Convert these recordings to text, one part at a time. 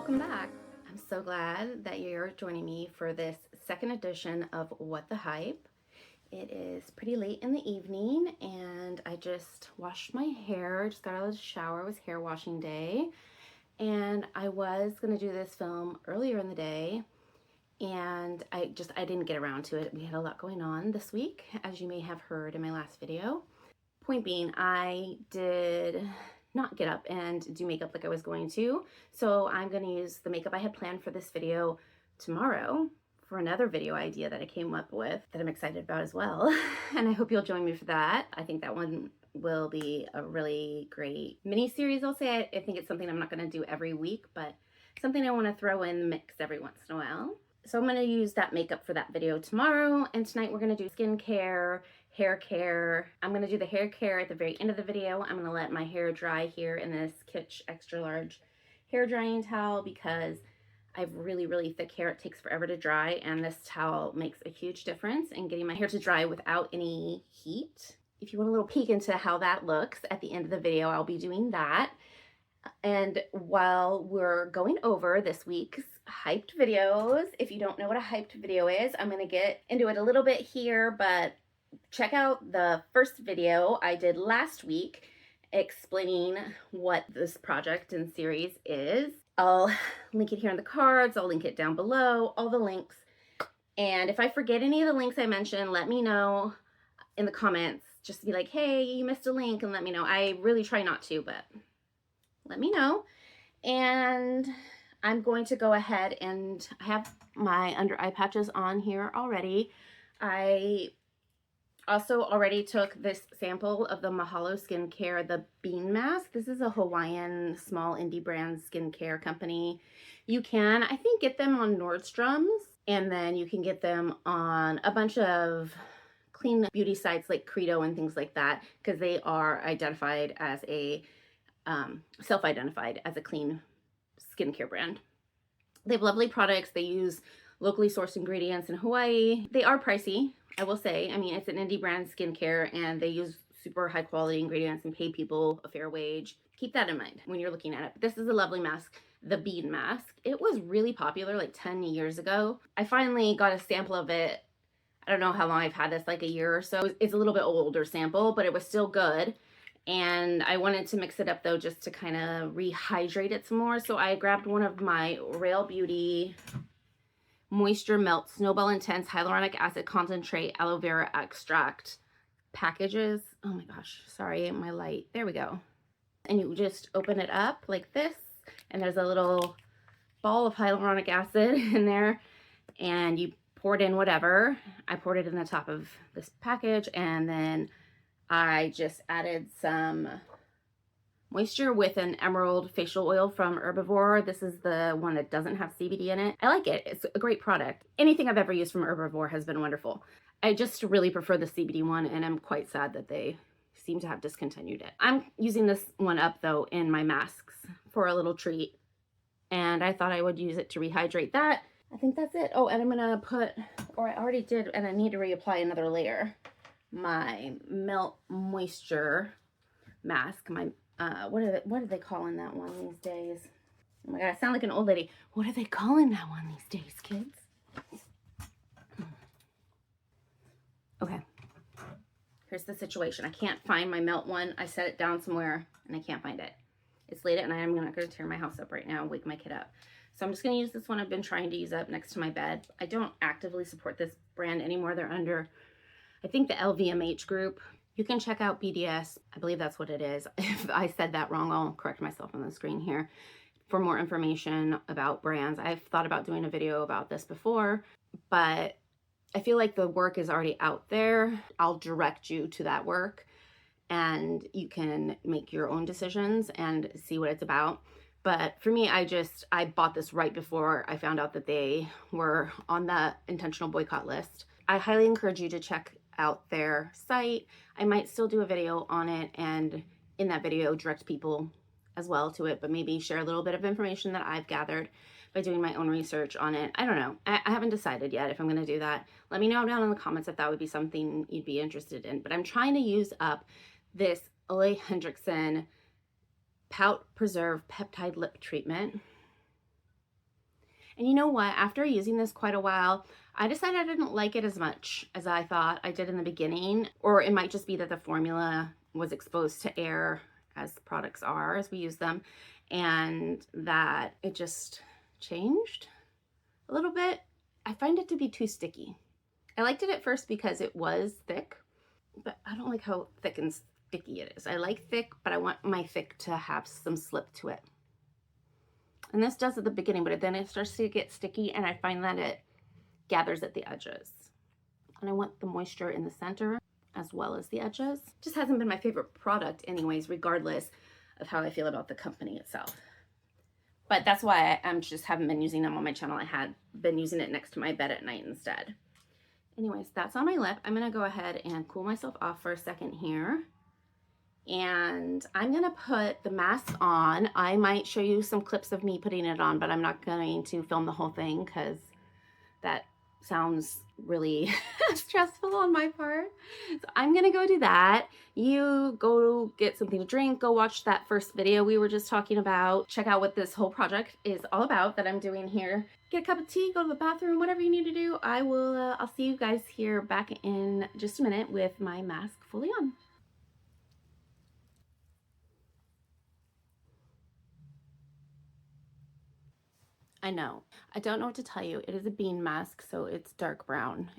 welcome back. I'm so glad that you're joining me for this second edition of What the Hype. It is pretty late in the evening and I just washed my hair, just got out of the shower. It was hair washing day, and I was gonna do this film earlier in the day and I didn't get around to it. We had a lot going on this week, as you may have heard in my last video. Point being, I did not get up and do makeup like I was going to. So I'm going to use the makeup I had planned for this video tomorrow for another video idea that I came up with that I'm excited about as well. And I hope you'll join me for that. I think that one will be a really great mini series. I'll say I think it's something I'm not going to do every week, but something I want to throw in the mix every once in a while. So I'm going to use that makeup for that video tomorrow, and tonight we're going to do skincare, hair care. I'm going to do the hair care at the very end of the video. I'm going to let my hair dry here in this Kitsch extra large hair drying towel because I have really thick hair. It takes forever to dry, and this towel makes a huge difference in getting my hair to dry without any heat. If you want a little peek into how that looks at the end of the video, I'll be doing that. And while we're going over this week's hyped videos, if you don't know what a hyped video is, I'm going to get into it a little bit here, but check out the first video I did last week explaining what this project and series is. I'll link it here in the cards, I'll link it down below, all the links. And if I forget any of the links I mentioned, let me know in the comments. Just be like, hey, you missed a link, and let me know. I really try not to, but let me know. And I'm going to go ahead, and I have my under eye patches on here already. I also already took this sample of the Mahalo Skincare, the Bean Mask. This is a Hawaiian small indie brand skincare company. You can, I think, get them on Nordstrom's, and then you can get them on a bunch of clean beauty sites like Credo and things like that, because they are identified as a self-identified as a clean skincare brand. They have lovely products. They use locally sourced ingredients in Hawaii. They are pricey, I will say. I mean, it's an indie brand skincare, and they use super high quality ingredients and pay people a fair wage. Keep that in mind when you're looking at it. But this is a lovely mask, the Bean Mask. It was really popular like 10 years ago. I finally got a sample of it. I don't know how long I've had this, like a year or so. It's a little bit older sample, but it was still good. And I wanted to mix it up though, just to kind of rehydrate it some more. So I grabbed one of my Real Beauty Moisture Melt Snowball Intense Hyaluronic Acid Concentrate Aloe Vera Extract packages. Oh my gosh, sorry, my light. There we go. And you just open it up like this, and there's a little ball of hyaluronic acid in there, and you pour it in whatever. I poured it in the top of this package, and then I just added some moisture with an emerald facial oil from Herbivore. This is the one that doesn't have CBD in it. I like it. It's a great product. Anything I've ever used from Herbivore has been wonderful. I just really prefer the CBD one, and I'm quite sad that they seem to have discontinued it. I'm using this one up though in my masks for a little treat, and I thought I would use it to rehydrate that. I think that's it. Oh, and I'm gonna put, or I already did, and I need to reapply another layer, my Melt Moisture mask. My what are they calling that one these days? Oh my god, I sound like an old lady. What are they calling that one these days, kids? Okay, here's the situation. I can't find my Melt one. I set it down somewhere and I can't find it. It's late at night. I'm not going to tear my house up right now and wake my kid up. So I'm just going to use this one I've been trying to use up next to my bed. I don't actively support this brand anymore. They're under, I think, the LVMH group. You can check out BDS. I believe that's what it is. If I said that wrong, I'll correct myself on the screen here. For more information about brands, I've thought about doing a video about this before, but I feel like the work is already out there. I'll direct you to that work, and you can make your own decisions and see what it's about. But for me, I bought this right before I found out that they were on the intentional boycott list. I highly encourage you to check out their site. I might still do a video on it, and in that video direct people as well to it, but maybe share a little bit of information that I've gathered by doing my own research on it. I don't know. I haven't decided yet if I'm going to do that. Let me know down in the comments if that would be something you'd be interested in. But I'm trying to use up this Ole Hendrickson Pout Preserve Peptide Lip Treatment. And you know what? After using this quite a while, I decided I didn't like it as much as I thought I did in the beginning, or it might just be that the formula was exposed to air as products are as we use them, and that it just changed a little bit. I find it to be too sticky. I liked it at first because it was thick, but I don't like how thick and sticky it is. I like thick, but I want my thick to have some slip to it. And this does at the beginning, but then it starts to get sticky, and I find that it gathers at the edges. And I want the moisture in the center as well as the edges. Just hasn't been my favorite product anyways, regardless of how I feel about the company itself. But that's why I just haven't been using them on my channel. I had been using it next to my bed at night instead. Anyways, that's on my lip. I'm gonna go ahead and cool myself off for a second here. And I'm gonna put the mask on. I might show you some clips of me putting it on, but I'm not going to film the whole thing because that sounds really stressful on my part. So I'm gonna go do that. You go get something to drink, go watch that first video we were just talking about. Check out what this whole project is all about that I'm doing here. Get a cup of tea, go to the bathroom, whatever you need to do. I'll see you guys here back in just a minute with my mask fully on. I know. I don't know what to tell you. It is a bean mask, so it's dark brown.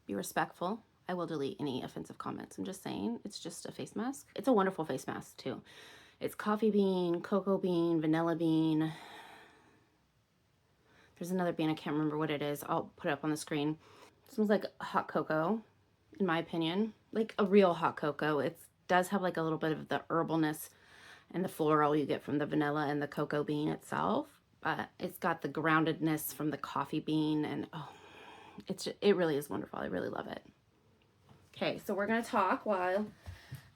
Be respectful. I will delete any offensive comments. I'm just saying, it's just a face mask. It's a wonderful face mask too. It's coffee bean, cocoa bean, vanilla bean. There's another bean, I can't remember what it is. I'll put it up on the screen. It smells like hot cocoa, in my opinion. Like a real hot cocoa. It does have like a little bit of the herbalness and the floral you get from the vanilla and the cocoa bean itself. But it's got the groundedness from the coffee bean, and oh, it really is wonderful. I really love it. Okay, so we're gonna talk while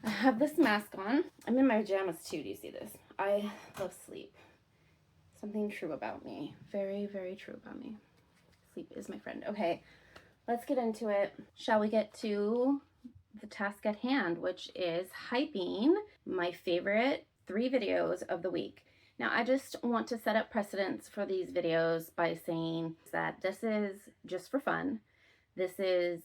I have this mask on. I'm in my pajamas too. Do you see this? I love sleep. Something true about me. Very, very true about me. Sleep is my friend. Okay, let's get into it. Shall we get to the task at hand, which is hyping my favorite 3 videos of the week. Now, I just want to set up precedents for these videos by saying that this is just for fun. This is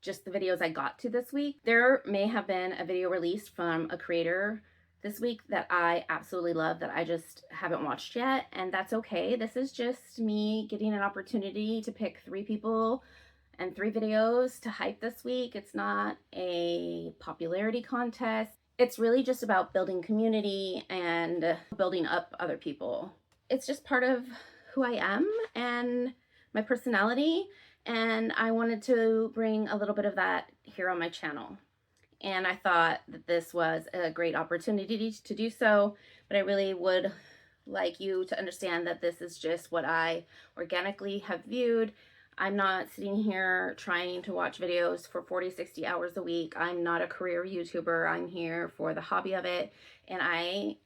just the videos I got to this week. There may have been a video released from a creator this week that I absolutely love that I just haven't watched yet, and that's okay. This is just me getting an opportunity to pick 3 people and 3 videos to hype this week. It's not a popularity contest. It's really just about building community and building up other people. It's just part of who I am and my personality, and I wanted to bring a little bit of that here on my channel. And I thought that this was a great opportunity to do so, but I really would like you to understand that this is just what I organically have viewed. I'm not sitting here trying to watch videos for 40, 60 hours a week. I'm not a career YouTuber. I'm here for the hobby of it. And I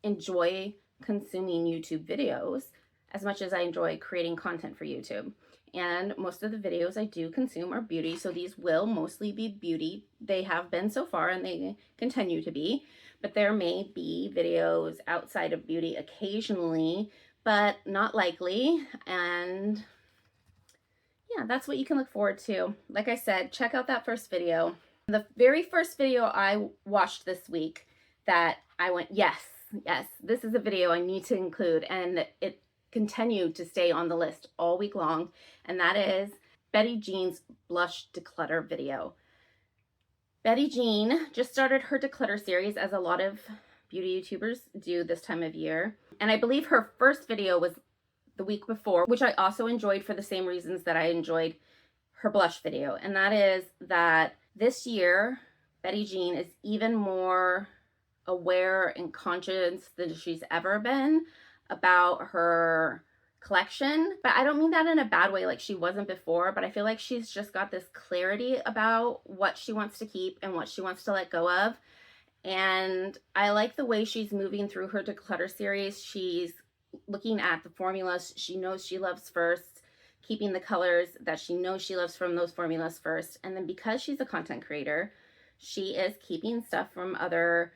enjoy consuming YouTube videos as much as I enjoy creating content for YouTube. And most of the videos I do consume are beauty. So these will mostly be beauty. They have been so far and they continue to be. But there may be videos outside of beauty occasionally, but not likely. And yeah, that's what you can look forward to. Like I said, check out that first video. The very first video I watched this week that I went, yes, this is a video I need to include, and it continued to stay on the list all week long, and that is Betty Jean's blush declutter video. Betty Jean just started her declutter series, as a lot of beauty YouTubers do this time of year, and I believe her first video was the week before, which I also enjoyed for the same reasons that I enjoyed her blush video. And that is that this year, Betty Jean is even more aware and conscious than she's ever been about her collection. But I don't mean that in a bad way, like she wasn't before, but I feel like she's just got this clarity about what she wants to keep and what she wants to let go of. And I like the way she's moving through her declutter series. She's looking at the formulas she knows she loves first, keeping the colors that she knows she loves from those formulas first. And then because she's a content creator, she is keeping stuff from other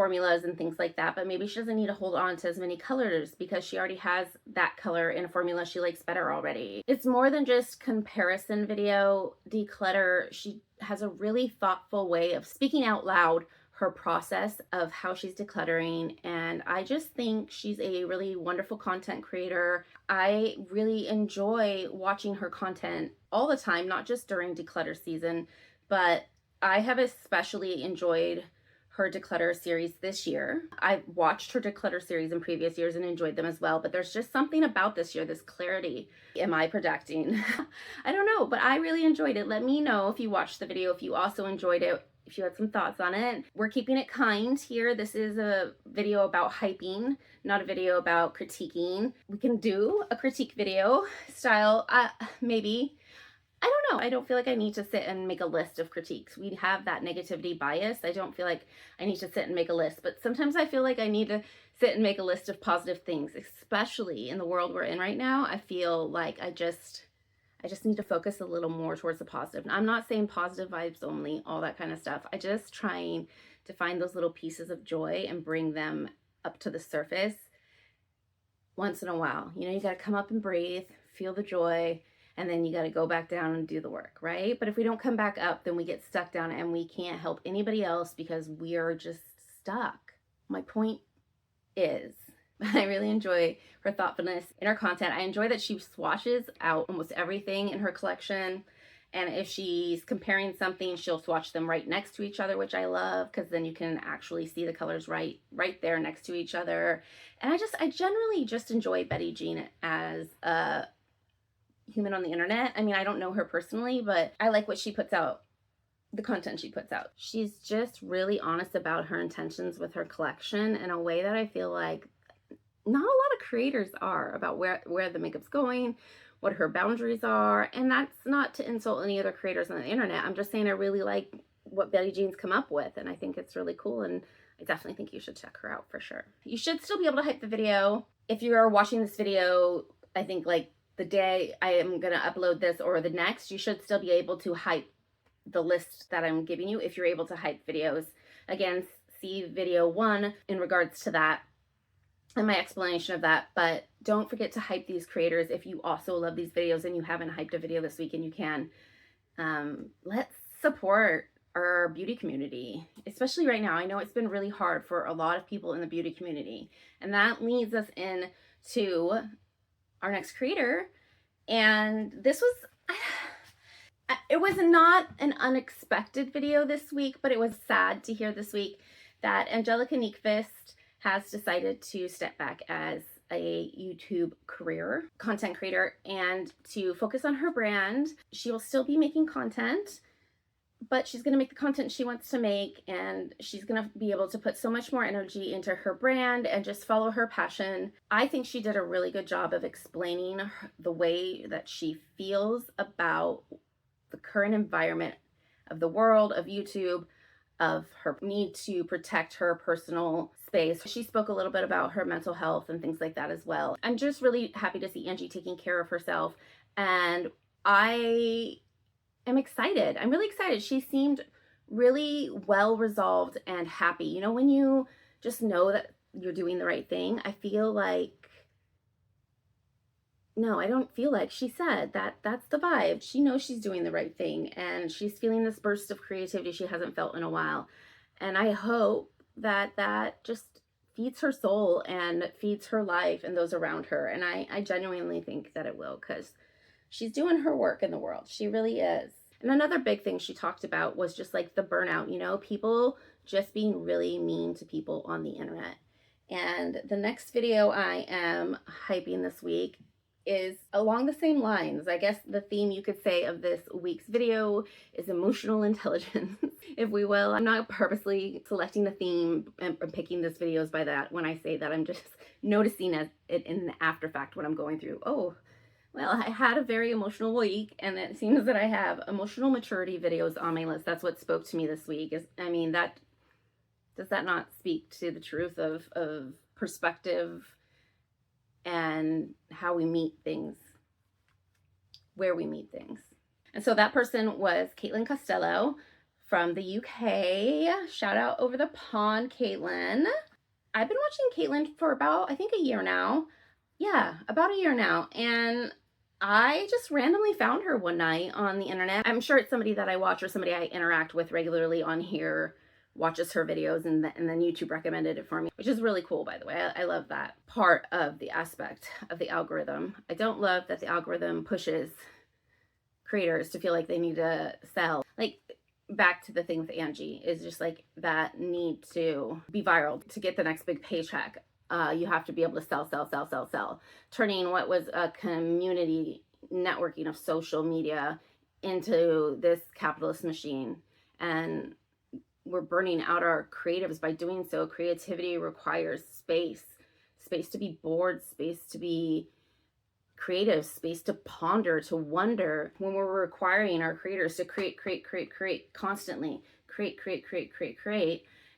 formulas and things like that, but maybe she doesn't need to hold on to as many colors because she already has that color in a formula she likes better already. It's more than just comparison video. Declutter, she has a really thoughtful way of speaking out loud her process of how she's decluttering, and I just think she's a really wonderful content creator. I really enjoy watching her content all the time, not just during declutter season, but I have especially enjoyed her declutter series this year. I've watched her declutter series in previous years and enjoyed them as well, but there's just something about this year, this clarity. Am I projecting? I don't know, but I really enjoyed it. Let me know if you watched the video, if you also enjoyed it, if you had some thoughts on it. We're keeping it kind here. This is a video about hyping, not a video about critiquing. We can do a critique video style, maybe. I don't know. I don't feel like I need to sit and make a list of critiques. We have that negativity bias. I don't feel like I need to sit and make a list, but sometimes I feel like I need to sit and make a list of positive things, especially in the world we're in right now. I feel like I just need to focus a little more towards the positive. I'm not saying positive vibes only, all that kind of stuff. I just trying to find those little pieces of joy and bring them up to the surface once in a while. You know, you got to come up and breathe, feel the joy, and then you got to go back down and do the work, right? But if we don't come back up, then we get stuck down and we can't help anybody else because we are just stuck. My point is, I really enjoy her thoughtfulness in her content. I enjoy that she swatches out almost everything in her collection. And if she's comparing something, she'll swatch them right next to each other, which I love because then you can actually see the colors right there next to each other. And I generally just enjoy Betty Jean as a human on the internet. I mean, I don't know her personally, but I like what she puts out, the content she puts out. She's just really honest about her intentions with her collection in a way that I feel like not a lot of creators are, about where the makeup's going, what her boundaries are. And that's not to insult any other creators on the internet. I'm just saying I really like what Betty Jean's come up with, and I think it's really cool, and I definitely think you should check her out for sure. You should still be able to hype the video. If you are watching this video, I think like the day I am going to upload this or the next, you should still be able to hype the list that I'm giving you if you're able to hype videos. Again, see video 1 in regards to that and my explanation of that. But don't forget to hype these creators if you also love these videos and you haven't hyped a video this week and you can. Let's support our beauty community, especially right now. I know it's been really hard for a lot of people in the beauty community, and that leads us into our next creator. And this was, it was not an unexpected video this week, but it was sad to hear this week that AngelicaNyqvist has decided to step back as a YouTube career content creator and to focus on her brand. She will still be making content, but she's going to make the content she wants to make, and she's going to be able to put so much more energy into her brand and just follow her passion. I think she did a really good job of explaining the way that she feels about the current environment of the world, of YouTube, of her need to protect her personal space. She spoke a little bit about her mental health and things like that as well. I'm just really happy to see Angie taking care of herself, and I am excited. I'm really excited. She seemed really well resolved and happy. You know, when you just know that you're doing the right thing, I feel like, no, I don't feel like, she said that that's the vibe. She knows she's doing the right thing, and she's feeling this burst of creativity she hasn't felt in a while. And I hope that that just feeds her soul and feeds her life and those around her. And I genuinely think that it will, because she's doing her work in the world. She really is. And another big thing she talked about was just like the burnout, you know, people just being really mean to people on the internet. And the next video I am hyping this week is along the same lines. I guess the theme you could say of this week's video is emotional intelligence, if we will. I'm not purposely selecting a theme and picking this videos by that. When I say that, I'm just noticing it in the after fact when I'm going through, oh, well, I had a very emotional week, and it seems that I have emotional maturity videos on my list. That's what spoke to me this week. I mean, does that not speak to the truth of perspective and how we meet things, where we meet things? And so that person was Caitlin Costello from the UK. Shout out over the pond, Caitlin. I've been watching Caitlin for about, I think, a year now. Yeah, about a year now. And I just randomly found her one night on the internet. I'm sure it's somebody that I watch or somebody I interact with regularly on here watches her videos, and then YouTube recommended it for me, which is really cool, by the way. I love that part of the aspect of the algorithm. I don't love that the algorithm pushes creators to feel like they need to sell. Like, back to the thing with Angie, is just like that need to be viral to get the next big paycheck. You have to be able to sell, turning what was a community networking of social media into this capitalist machine. And we're burning out our creatives by doing so. Creativity requires space to be bored, space to be creative, space to ponder, to wonder, when we're requiring our creators to create constantly, create,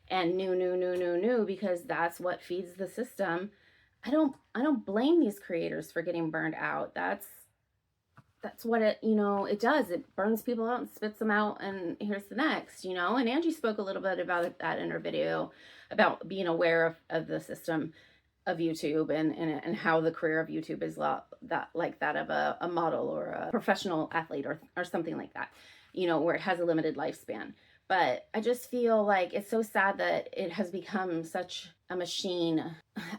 and new, because that's what feeds the system. I don't blame these creators for getting burned out. That's what it does. It burns people out and spits them out, and here's the next, and Angie spoke a little bit about that in her video, about being aware of the system of YouTube and how the career of YouTube is like that of a model or a professional athlete or something like that, where it has a limited lifespan. But I just feel like it's so sad that it has become such a machine.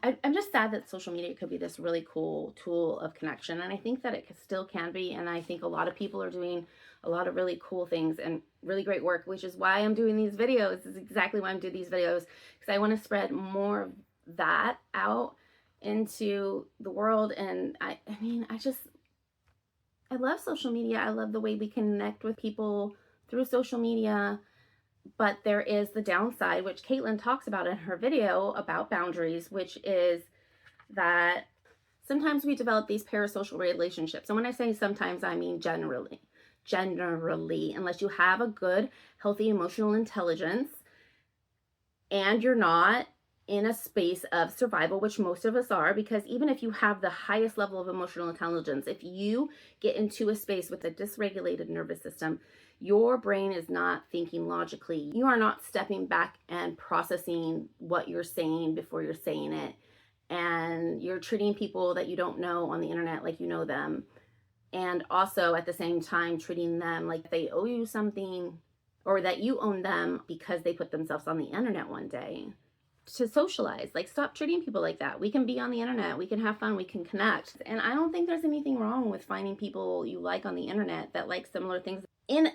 I'm just sad that social media could be this really cool tool of connection. And I think that it still can be. And I think a lot of people are doing a lot of really cool things and really great work, which is why I'm doing these videos. This is exactly why I'm doing these videos, because I want to spread more of that out into the world. And I love social media. I love the way we connect with people through social media. But there is the downside, which Caitlin talks about in her video about boundaries, which is that sometimes we develop these parasocial relationships. And when I say sometimes, I mean generally, unless you have a good, healthy emotional intelligence and you're not in a space of survival, which most of us are, because even if you have the highest level of emotional intelligence, if you get into a space with a dysregulated nervous system, your brain is not thinking logically. You are not stepping back and processing what you're saying before you're saying it. And you're treating people that you don't know on the internet like you know them. And also at the same time, treating them like they owe you something, or that you own them because they put themselves on the internet one day to socialize. Like, stop treating people like that. We can be on the internet, we can have fun, we can connect. And I don't think there's anything wrong with finding people you like on the internet that like similar things, in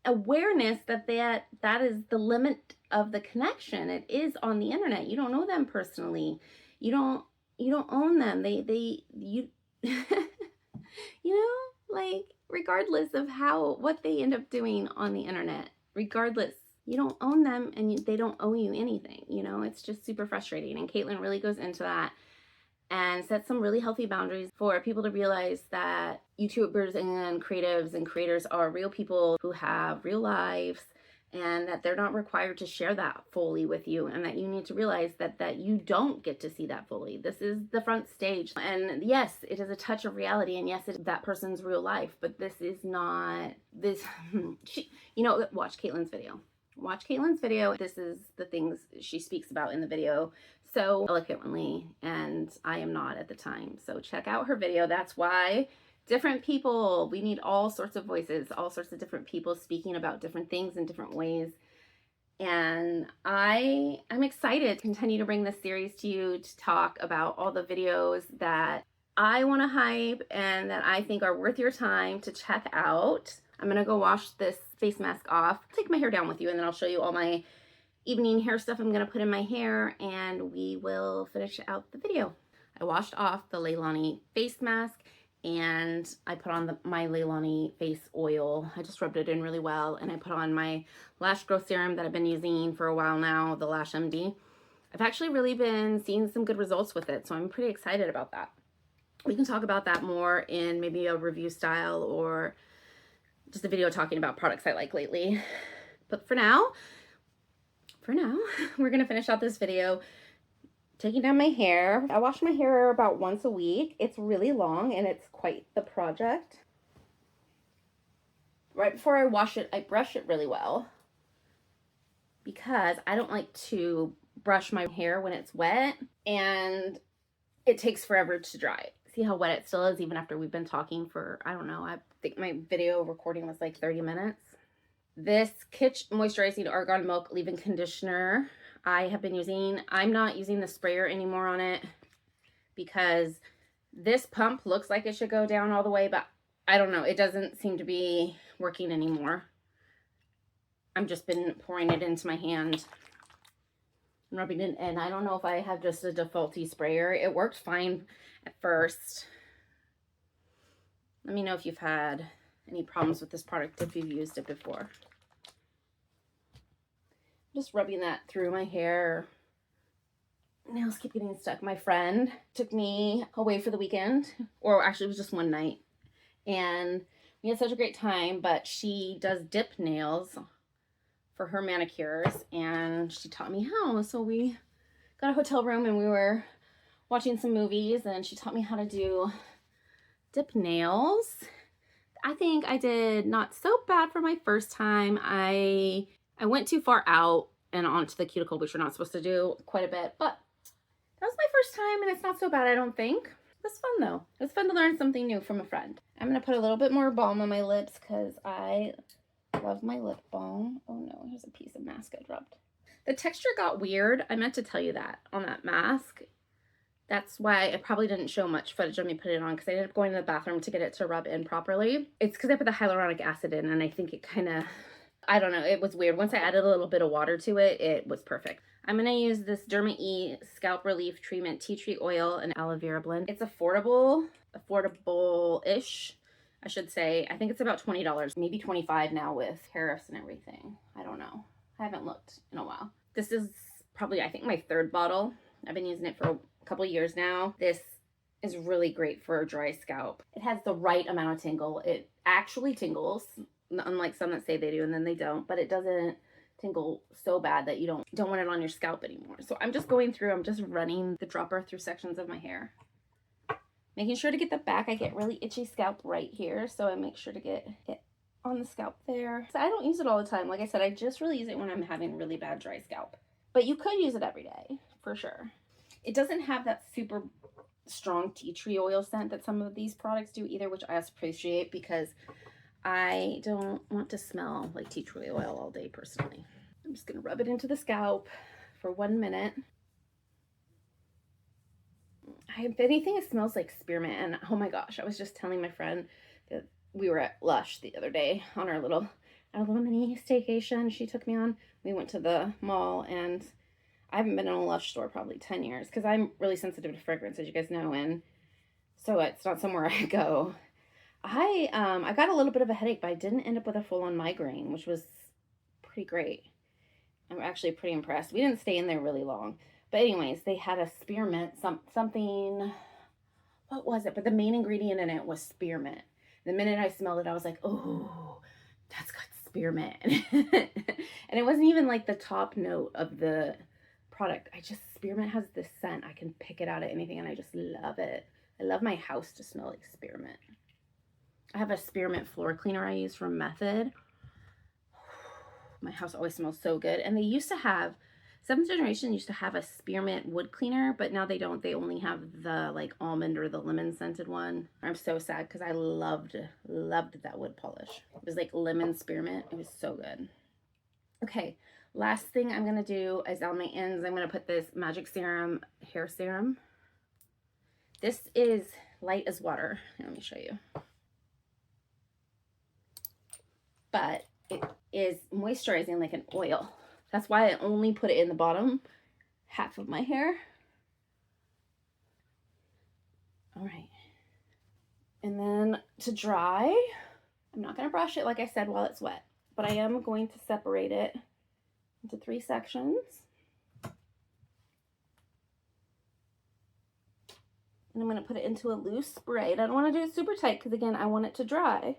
awareness that is the limit of the connection. It is on the internet. You don't know them personally. You don't own them. You like, regardless of what they end up doing on the internet, regardless, you don't own them, and they don't owe you anything. It's just super frustrating. And Caitlin really goes into that and sets some really healthy boundaries for people to realize that YouTubers and creatives and creators are real people who have real lives, and that they're not required to share that fully with you, and that you need to realize that you don't get to see that fully. This is the front stage. And yes, it is a touch of reality, and yes, it is that person's real life, but this is not this. Watch Caitlin's video. This is the things she speaks about in the video so eloquently, and I am not at the time. So check out her video. That's why different people, we need all sorts of voices, all sorts of different people speaking about different things in different ways. And I'm excited to continue to bring this series to you, to talk about all the videos that I want to hype and that I think are worth your time to check out. I'm going to go wash this face mask off, take my hair down with you, and then I'll show you all my evening hair stuff I'm going to put in my hair, and we will finish out the video. I washed off the Leilani face mask, and I put on my Leilani face oil. I just rubbed it in really well, and I put on my lash growth serum that I've been using for a while now, the Lash MD. I've actually really been seeing some good results with it, so I'm pretty excited about that. We can talk about that more in maybe a review style or just a video talking about products I like lately. But for now, we're gonna finish out this video taking down my hair. I wash my hair about once a week. It's really long and it's quite the project. Right before I wash it, I brush it really well. because I don't like to brush my hair when it's wet and it takes forever to dry. See how wet it still is even after we've been talking for, I don't know, I think my video recording was like 30 minutes. This Kitsch Moisturizing Argan Milk Leave-In Conditioner I have been using. I'm not using the sprayer anymore on it because this pump looks like it should go down all the way, but I don't know. It doesn't seem to be working anymore. I've just been pouring it into my hand and rubbing it in. I don't know if I have just a defaulty sprayer. It worked fine at first. Let me know if you've had any problems with this product if you've used it before. Just rubbing that through my hair. Nails keep getting stuck. My friend took me away for the weekend, or actually it was just one night, and we had such a great time, but she does dip nails for her manicures, and she taught me how. So we got a hotel room and we were watching some movies, and she taught me how to do dip nails. I think I did not so bad for my first time. I went too far out and onto the cuticle, which you're not supposed to do quite a bit, but that was my first time, and it's not so bad, I don't think. It was fun, though. It was fun to learn something new from a friend. I'm going to put a little bit more balm on my lips because I love my lip balm. Oh, no, here's a piece of mask I dropped. The texture got weird. I meant to tell you that on that mask. That's why I probably didn't show much footage of me putting it on, because I ended up going to the bathroom to get it to rub in properly. It's because I put the hyaluronic acid in, and I think it kind of, I don't know, it was weird. Once I added a little bit of water to it, it was perfect. I'm going to use this Derma E Scalp Relief Treatment Tea Tree Oil and Aloe Vera Blend. It's affordable-ish, I should say. I think it's about $20, maybe $25 now with tariffs and everything. I don't know. I haven't looked in a while. This is probably, I think, my third bottle. I've been using it for a couple years now. This is really great for a dry scalp. It has the right amount of tingle. It actually tingles, unlike some that say they do and then they don't, but it doesn't tingle so bad that you don't want it on your scalp anymore. So I'm just going through, I'm just running the dropper through sections of my hair, making sure to get the back. I get really itchy scalp right here, so I make sure to get it on the scalp there. So I don't use it all the time. Like I said, I just really use it when I'm having really bad dry scalp, but you could use it every day for sure. It doesn't have that super strong tea tree oil scent that some of these products do either, which I also appreciate because I don't want to smell like tea tree oil all day personally. I'm just going to rub it into the scalp for 1 minute. If anything, it smells like spearmint. And oh my gosh, I was just telling my friend that we were at Lush the other day on our little mini staycation she took me on. We went to the mall, and I haven't been in a Lush store probably 10 years because I'm really sensitive to fragrance, as you guys know, and so it's not somewhere I go. I got a little bit of a headache, but I didn't end up with a full-on migraine, which was pretty great. I'm actually pretty impressed. We didn't stay in there really long. But anyways, they had a spearmint, something, what was it? But the main ingredient in it was spearmint. The minute I smelled it, I was like, oh, that's got spearmint. And it wasn't even like the top note of the product. Spearmint has this scent. I can pick it out of anything, and I just love it. I love my house to smell like spearmint. I have a spearmint floor cleaner I use from Method. My house always smells so good. And they used to have, 7th generation used to have a spearmint wood cleaner, but now they don't. They only have the like almond or the lemon scented one. I'm so sad because I loved that wood polish. It was like lemon spearmint. It was so good. Okay, last thing I'm going to do is on my ends, I'm going to put this Magic Serum hair serum. This is light as water. Let me show you. But it is moisturizing like an oil. That's why I only put it in the bottom half of my hair. All right. And then to dry, I'm not going to brush it, like I said, while it's wet, but I am going to separate it into 3 sections. And I'm going to put it into a loose spray. I don't want to do it super tight because, again, I want it to dry.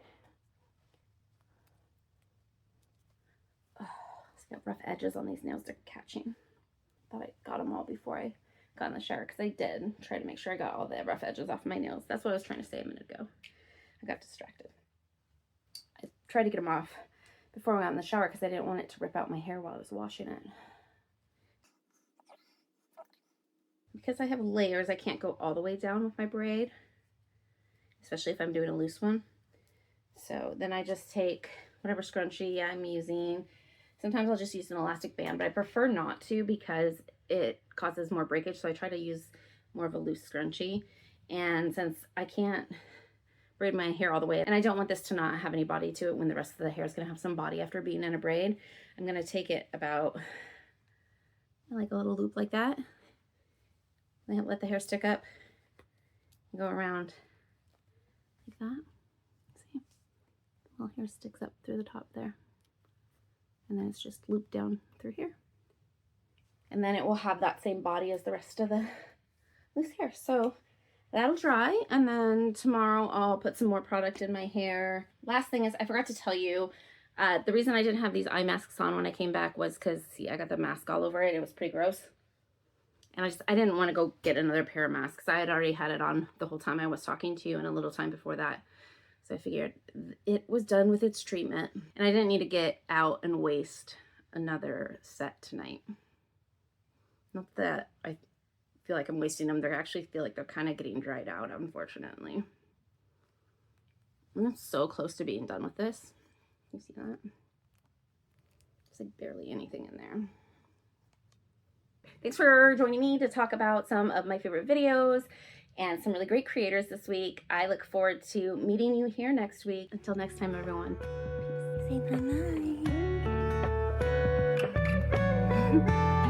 Got rough edges on these nails. They're catching. Thought I got them all before I got in the shower, because I did try to make sure I got all the rough edges off my nails. That's what I was trying to say a minute ago. I got distracted. I tried to get them off before I got in the shower because I didn't want it to rip out my hair while I was washing it. Because I have layers, I can't go all the way down with my braid, especially if I'm doing a loose one. So then I just take whatever scrunchie I'm using. Sometimes I'll just use an elastic band, but I prefer not to because it causes more breakage. So I try to use more of a loose scrunchie. And since I can't braid my hair all the way, and I don't want this to not have any body to it when the rest of the hair is going to have some body after being in a braid, I'm going to take it about like a little loop like that. Let the hair stick up and go around like that. See? Little hair sticks up through the top there. And then it's just looped down through here. And then it will have that same body as the rest of the loose hair. So that'll dry, and then tomorrow I'll put some more product in my hair. Last thing is, I forgot to tell you, the reason I didn't have these eye masks on when I came back was because, see, I got the mask all over it. It was pretty gross. And I didn't want to go get another pair of masks. I had already had it on the whole time I was talking to you and a little time before that. So I figured it was done with its treatment. And I didn't need to get out and waste another set tonight. Not that I feel like I'm wasting them. They actually feel like they're kind of getting dried out, unfortunately. I'm so close to being done with this. You see that? There's like barely anything in there. Thanks for joining me to talk about some of my favorite videos and some really great creators this week. I look forward to meeting you here next week. Until next time, everyone. Peace. Say bye-bye.